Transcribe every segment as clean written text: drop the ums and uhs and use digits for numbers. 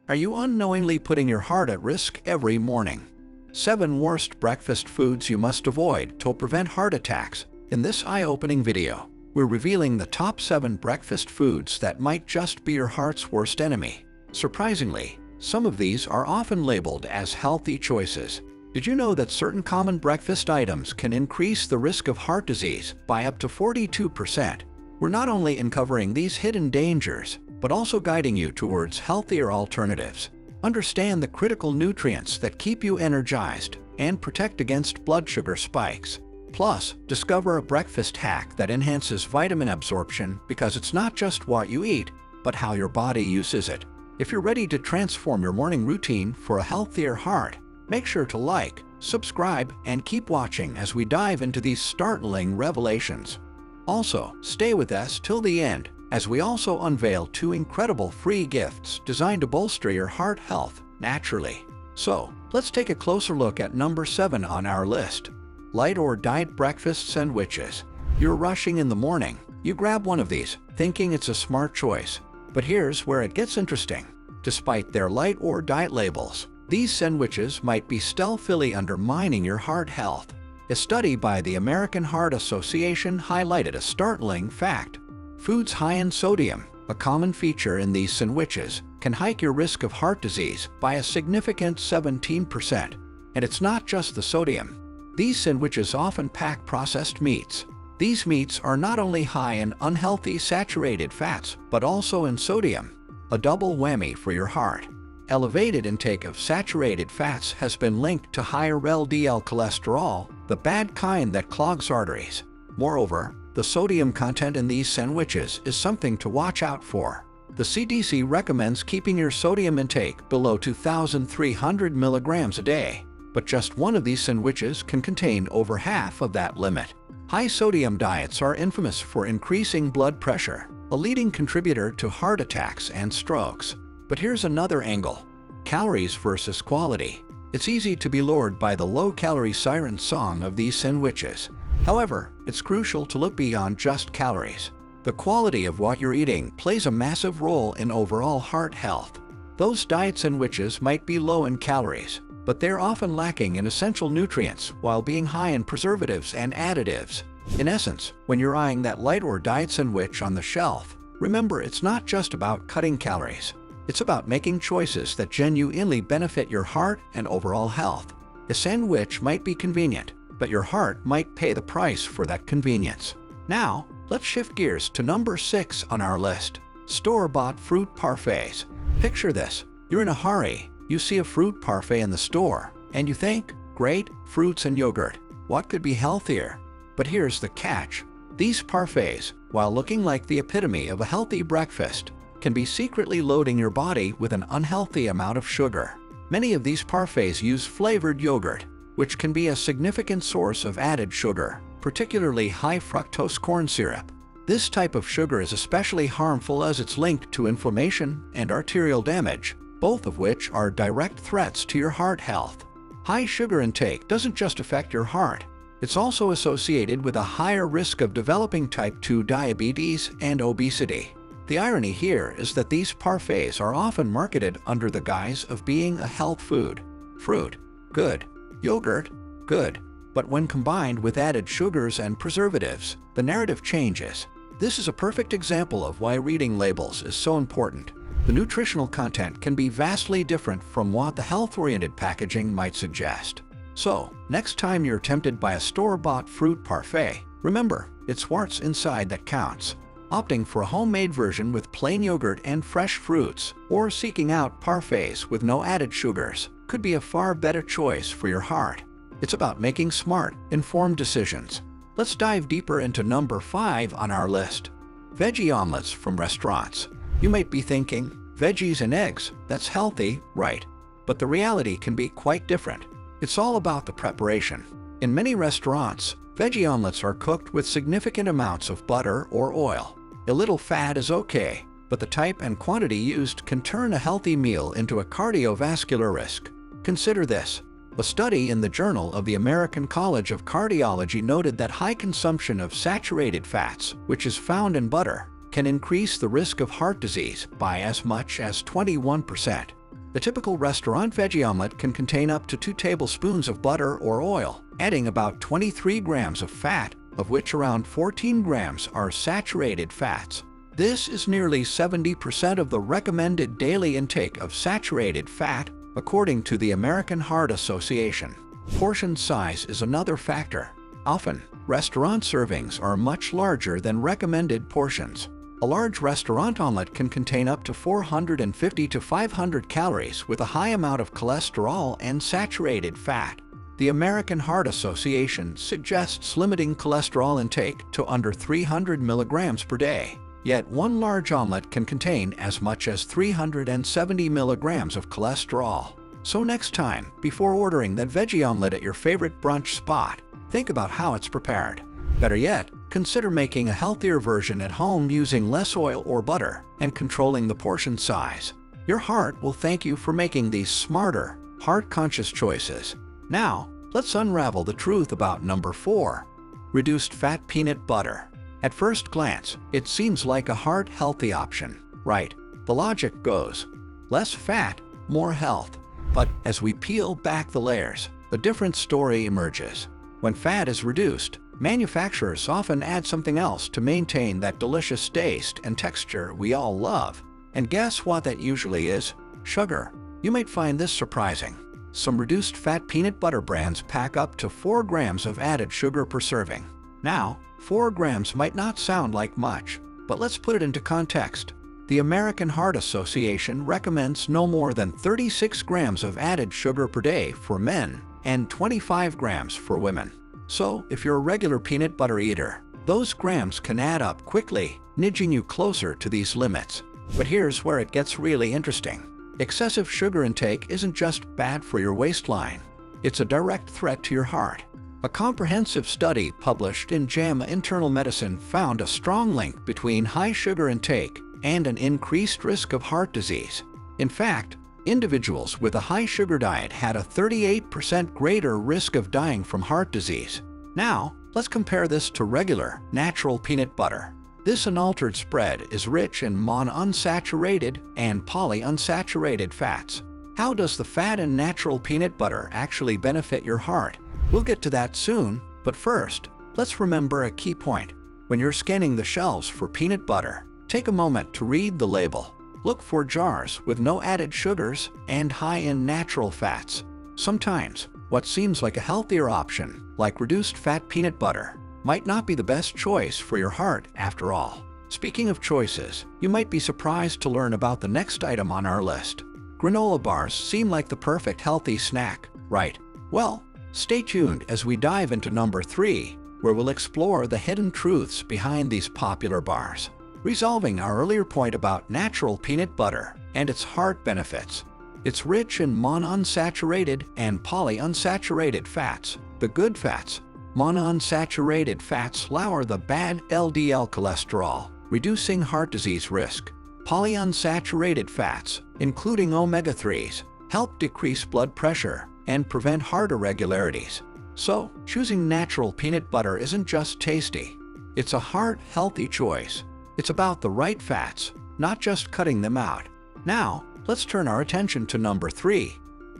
Are you unknowingly putting your heart at risk every morning? 7 worst breakfast foods you must avoid to prevent heart attacks. In this eye-opening video, we're revealing the top 7 breakfast foods that might just be your heart's worst enemy. Surprisingly, some of these are often labeled as healthy choices. Did you know that certain common breakfast items can increase the risk of heart disease by up to 42%? We're not only uncovering these hidden dangers, but also guiding you towards healthier alternatives. Understand the critical nutrients that keep you energized and protect against blood sugar spikes. Plus, discover a breakfast hack that enhances vitamin absorption because it's not just what you eat, but how your body uses it. If you're ready to transform your morning routine for a healthier heart, make sure to like, subscribe, and keep watching as we dive into these startling revelations. Also, stay with us till the end, as we also unveil 2 incredible free gifts designed to bolster your heart health naturally. So, let's take a closer look at number 7 on our list. Light or diet breakfast sandwiches. You're rushing in the morning. You grab one of these, thinking it's a smart choice. But here's where it gets interesting. Despite their light or diet labels, these sandwiches might be stealthily undermining your heart health. A study by the American Heart Association highlighted a startling fact. Foods high in sodium, a common feature in these sandwiches, can hike your risk of heart disease by a significant 17%. And it's not just the sodium. These sandwiches often pack processed meats. These meats are not only high in unhealthy saturated fats, but also in sodium, a double whammy for your heart. Elevated intake of saturated fats has been linked to higher LDL cholesterol, the bad kind that clogs arteries. Moreover, the sodium content in these sandwiches is something to watch out for. The CDC recommends keeping your sodium intake below 2,300 milligrams a day, but just one of these sandwiches can contain over half of that limit. High sodium diets are infamous for increasing blood pressure, a leading contributor to heart attacks and strokes. But here's another angle: calories versus quality. It's easy to be lured by the low-calorie siren song of these sandwiches. However, it's crucial to look beyond just calories. The quality of what you're eating plays a massive role in overall heart health. Those diet sandwiches might be low in calories, but they're often lacking in essential nutrients while being high in preservatives and additives. In essence, when you're eyeing that light or diet sandwich on the shelf, remember it's not just about cutting calories. It's about making choices that genuinely benefit your heart and overall health. A sandwich might be convenient, but your heart might pay the price for that convenience. Now, let's shift gears to number 6 on our list: store-bought fruit parfaits. Picture this: you're in a hurry, you see a fruit parfait in the store, and you think, great, fruits and yogurt, what could be healthier? But here's the catch: these parfaits, while looking like the epitome of a healthy breakfast, can be secretly loading your body with an unhealthy amount of sugar. Many of these parfaits use flavored yogurt, which can be a significant source of added sugar, particularly high fructose corn syrup. This type of sugar is especially harmful as it's linked to inflammation and arterial damage, both of which are direct threats to your heart health. High sugar intake doesn't just affect your heart, it's also associated with a higher risk of developing type 2 diabetes and obesity. The irony here is that these parfaits are often marketed under the guise of being a health food. Fruit, good. Yogurt, good. But when combined with added sugars and preservatives, the narrative changes. This is a perfect example of why reading labels is so important. The nutritional content can be vastly different from what the health-oriented packaging might suggest. So, next time you're tempted by a store-bought fruit parfait, remember, it's what's inside that counts. Opting for a homemade version with plain yogurt and fresh fruits, or seeking out parfaits with no added sugars, could be a far better choice for your heart. It's about making smart, informed decisions. Let's dive deeper into number 5 on our list: veggie omelets from restaurants. You might be thinking, veggies and eggs, that's healthy, right? But the reality can be quite different. It's all about the preparation. In many restaurants, veggie omelets are cooked with significant amounts of butter or oil. A little fat is okay, but the type and quantity used can turn a healthy meal into a cardiovascular risk. Consider this: a study in the Journal of the American College of Cardiology noted that high consumption of saturated fats, which is found in butter, can increase the risk of heart disease by as much as 21%. The typical restaurant veggie omelet can contain up to 2 tablespoons of butter or oil, adding about 23 grams of fat, of which around 14 grams are saturated fats. This is nearly 70% of the recommended daily intake of saturated fat, according to the American Heart Association. Portion size is another factor. Often, restaurant servings are much larger than recommended portions. A large restaurant omelet can contain up to 450 to 500 calories with a high amount of cholesterol and saturated fat. The American Heart Association suggests limiting cholesterol intake to under 300 milligrams per day. Yet one large omelet can contain as much as 370 milligrams of cholesterol. So next time, before ordering that veggie omelet at your favorite brunch spot, think about how it's prepared. Better yet, consider making a healthier version at home using less oil or butter and controlling the portion size. Your heart will thank you for making these smarter, heart-conscious choices. Now, let's unravel the truth about number 4. Reduced fat peanut butter. At first glance, it seems like a heart-healthy option, right? The logic goes, less fat, more health. But as we peel back the layers, a different story emerges. When fat is reduced, manufacturers often add something else to maintain that delicious taste and texture we all love. And guess what that usually is? Sugar. You might find this surprising. Some reduced fat peanut butter brands pack up to 4 grams of added sugar per serving. Now, 4 grams might not sound like much, but let's put it into context. The American Heart Association recommends no more than 36 grams of added sugar per day for men and 25 grams for women. So, if you're a regular peanut butter eater, those grams can add up quickly, nudging you closer to these limits. But here's where it gets really interesting. Excessive sugar intake isn't just bad for your waistline. It's a direct threat to your heart. A comprehensive study published in JAMA Internal Medicine found a strong link between high sugar intake and an increased risk of heart disease. In fact, individuals with a high sugar diet had a 38% greater risk of dying from heart disease. Now, let's compare this to regular, natural peanut butter. This unaltered spread is rich in monounsaturated and polyunsaturated fats. How does the fat in natural peanut butter actually benefit your heart? We'll get to that soon, but first, let's remember a key point. When you're scanning the shelves for peanut butter, take a moment to read the label. Look for jars with no added sugars and high in natural fats. Sometimes, what seems like a healthier option, like reduced fat peanut butter, might not be the best choice for your heart after all. Speaking of choices, you might be surprised to learn about the next item on our list. Granola bars seem like the perfect healthy snack, right? Well, stay tuned as we dive into number 3, where we'll explore the hidden truths behind these popular bars. Resolving our earlier point about natural peanut butter and its heart benefits. It's rich in monounsaturated and polyunsaturated fats, the good fats. Monounsaturated fats lower the bad LDL cholesterol, reducing heart disease risk. Polyunsaturated fats, including omega-3s, help decrease blood pressure and prevent heart irregularities. So, choosing natural peanut butter isn't just tasty. It's a heart-healthy choice. It's about the right fats, not just cutting them out. Now, let's turn our attention to number 3,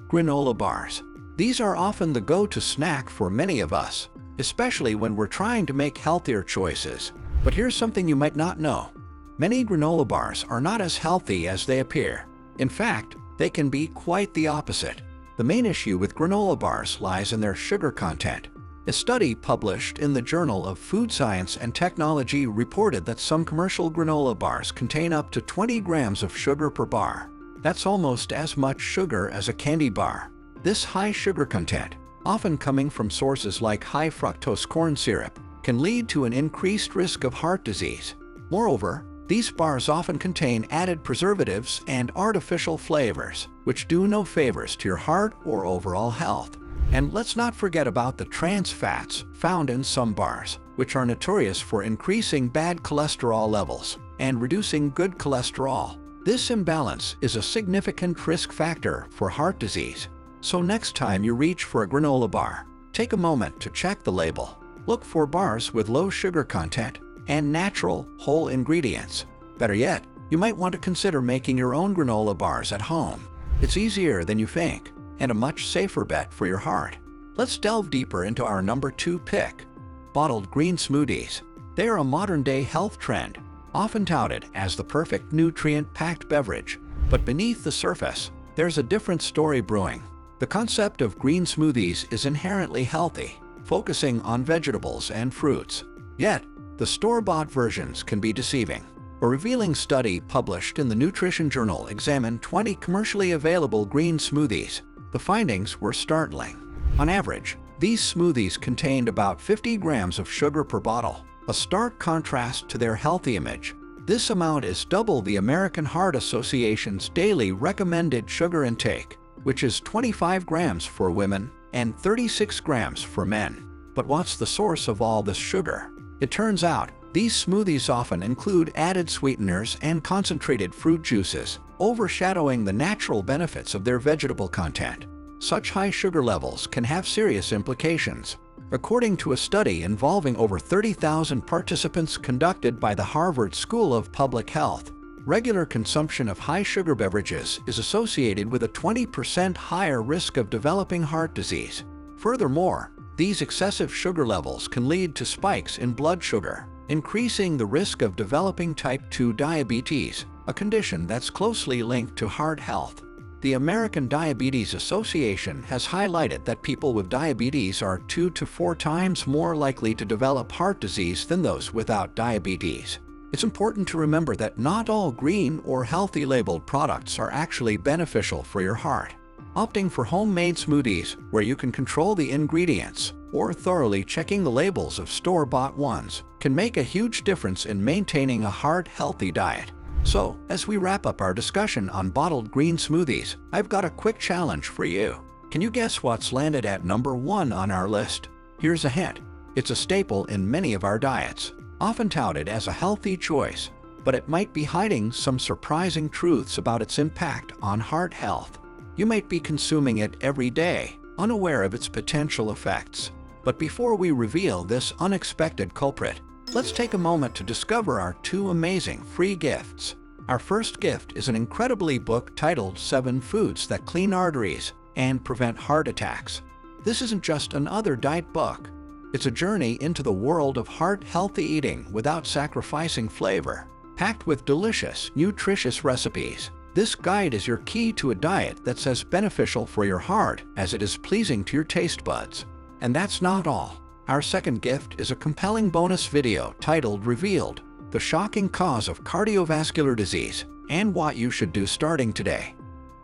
granola bars. These are often the go-to snack for many of us, especially when we're trying to make healthier choices. But here's something you might not know. Many granola bars are not as healthy as they appear. In fact, they can be quite the opposite. The main issue with granola bars lies in their sugar content. A study published in the Journal of Food Science and Technology reported that some commercial granola bars contain up to 20 grams of sugar per bar. That's almost as much sugar as a candy bar. This high sugar content, often coming from sources like high fructose corn syrup, can lead to an increased risk of heart disease. Moreover, these bars often contain added preservatives and artificial flavors, which do no favors to your heart or overall health. And let's not forget about the trans fats found in some bars, which are notorious for increasing bad cholesterol levels and reducing good cholesterol. This imbalance is a significant risk factor for heart disease. So next time you reach for a granola bar, take a moment to check the label. Look for bars with low sugar content and natural, whole ingredients. Better yet, you might want to consider making your own granola bars at home. It's easier than you think, and a much safer bet for your heart. Let's delve deeper into our number 2 pick, bottled green smoothies. They are a modern-day health trend, often touted as the perfect nutrient-packed beverage. But beneath the surface, there's a different story brewing. The concept of green smoothies is inherently healthy, focusing on vegetables and fruits. Yet, the store-bought versions can be deceiving. A revealing study published in the Nutrition Journal examined 20 commercially available green smoothies. The findings were startling. On average, these smoothies contained about 50 grams of sugar per bottle, a stark contrast to their healthy image. This amount is double the American Heart Association's daily recommended sugar intake, which is 25 grams for women and 36 grams for men. But what's the source of all this sugar? It turns out, these smoothies often include added sweeteners and concentrated fruit juices, overshadowing the natural benefits of their vegetable content. Such high sugar levels can have serious implications. According to a study involving over 30,000 participants conducted by the Harvard School of Public Health, regular consumption of high-sugar beverages is associated with a 20% higher risk of developing heart disease. Furthermore, these excessive sugar levels can lead to spikes in blood sugar, increasing the risk of developing type 2 diabetes, a condition that's closely linked to heart health. The American Diabetes Association has highlighted that people with diabetes are 2 to 4 times more likely to develop heart disease than those without diabetes. It's important to remember that not all green or healthy labeled products are actually beneficial for your heart. Opting for homemade smoothies, where you can control the ingredients, or thoroughly checking the labels of store-bought ones, can make a huge difference in maintaining a heart-healthy diet. So, as we wrap up our discussion on bottled green smoothies, I've got a quick challenge for you. Can you guess what's landed at number 1 on our list? Here's a hint. It's a staple in many of our diets, often touted as a healthy choice, but it might be hiding some surprising truths about its impact on heart health. You might be consuming it every day, unaware of its potential effects. But before we reveal this unexpected culprit, let's take a moment to discover our 2 amazing free gifts. Our first gift is an incredibly book titled 7 Foods That Clean Arteries and Prevent Heart Attacks. This isn't just another diet book. It's a journey into the world of heart-healthy eating without sacrificing flavor. Packed with delicious, nutritious recipes, this guide is your key to a diet that's as beneficial for your heart as it is pleasing to your taste buds. And that's not all. Our second gift is a compelling bonus video titled Revealed: The Shocking Cause of Cardiovascular Disease and What You Should Do Starting Today.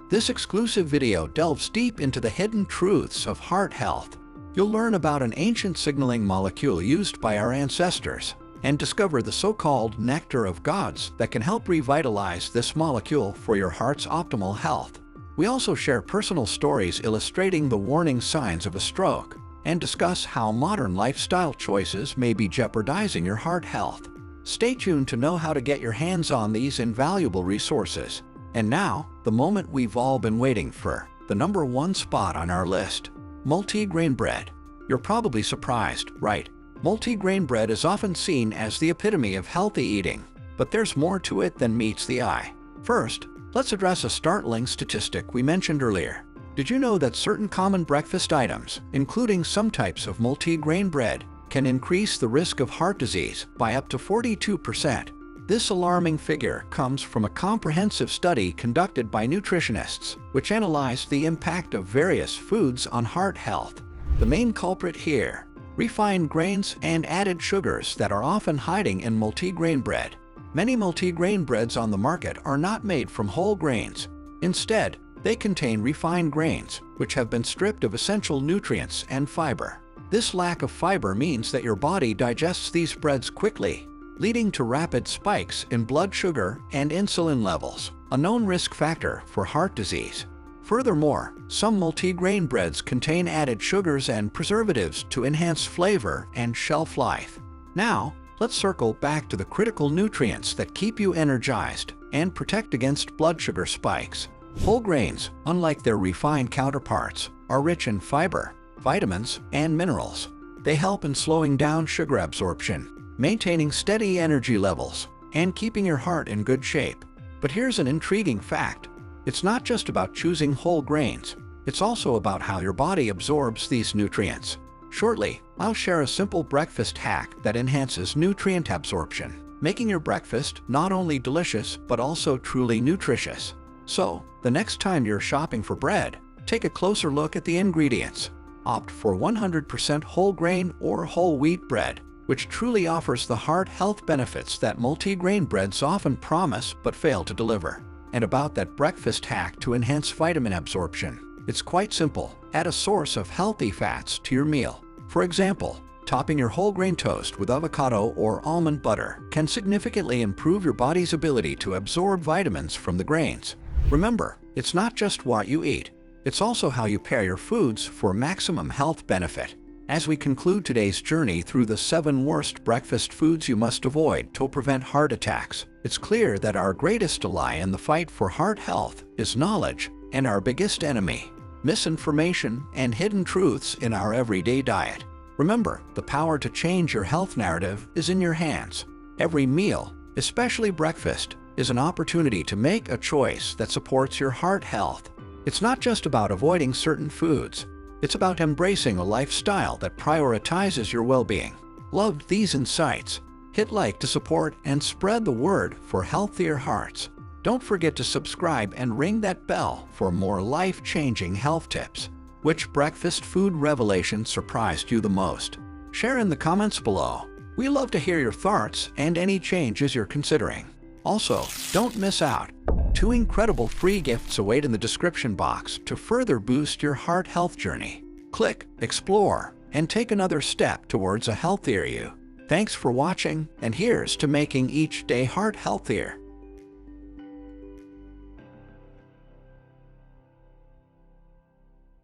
This exclusive video delves deep into the hidden truths of heart health. You'll learn about an ancient signaling molecule used by our ancestors and discover the so-called nectar of gods that can help revitalize this molecule for your heart's optimal health. We also share personal stories illustrating the warning signs of a stroke and discuss how modern lifestyle choices may be jeopardizing your heart health. Stay tuned to know how to get your hands on these invaluable resources. And now, the moment we've all been waiting for, the number 1 spot on our list: multigrain bread. You're probably surprised, right? Multigrain bread is often seen as the epitome of healthy eating, but there's more to it than meets the eye. First, let's address a startling statistic we mentioned earlier. Did you know that certain common breakfast items, including some types of multigrain bread, can increase the risk of heart disease by up to 42%? This alarming figure comes from a comprehensive study conducted by nutritionists, which analyzed the impact of various foods on heart health. The main culprit here: refined grains and added sugars that are often hiding in multigrain bread. Many multigrain breads on the market are not made from whole grains. Instead, they contain refined grains, which have been stripped of essential nutrients and fiber. This lack of fiber means that your body digests these breads quickly, leading to rapid spikes in blood sugar and insulin levels, a known risk factor for heart disease. Furthermore, some multigrain breads contain added sugars and preservatives to enhance flavor and shelf life. Now, let's circle back to the critical nutrients that keep you energized and protect against blood sugar spikes. Whole grains, unlike their refined counterparts, are rich in fiber, vitamins, and minerals. They help in slowing down sugar absorption, maintaining steady energy levels, and keeping your heart in good shape. But here's an intriguing fact. It's not just about choosing whole grains, it's also about how your body absorbs these nutrients. Shortly, I'll share a simple breakfast hack that enhances nutrient absorption, making your breakfast not only delicious but also truly nutritious. So, the next time you're shopping for bread, take a closer look at the ingredients. Opt for 100% whole grain or whole wheat bread, which truly offers the heart health benefits that multigrain breads often promise but fail to deliver. And about that breakfast hack to enhance vitamin absorption, it's quite simple. Add a source of healthy fats to your meal. For example, topping your whole grain toast with avocado or almond butter can significantly improve your body's ability to absorb vitamins from the grains. Remember, it's not just what you eat, it's also how you pair your foods for maximum health benefit. As we conclude today's journey through the 7 worst breakfast foods you must avoid to prevent heart attacks, it's clear that our greatest ally in the fight for heart health is knowledge, and our biggest enemy, misinformation and hidden truths in our everyday diet. Remember, the power to change your health narrative is in your hands. Every meal, especially breakfast, is an opportunity to make a choice that supports your heart health. It's not just about avoiding certain foods. It's about embracing a lifestyle that prioritizes your well-being. Loved these insights? Hit like to support and spread the word for healthier hearts. Don't forget to subscribe and ring that bell for more life-changing health tips. Which breakfast food revelation surprised you the most? Share in the comments below. We love to hear your thoughts and any changes you're considering. Also, don't miss out. 2 incredible free gifts await in the description box to further boost your heart health journey. Click, explore, and take another step towards a healthier you. Thanks for watching, and here's to making each day heart healthier.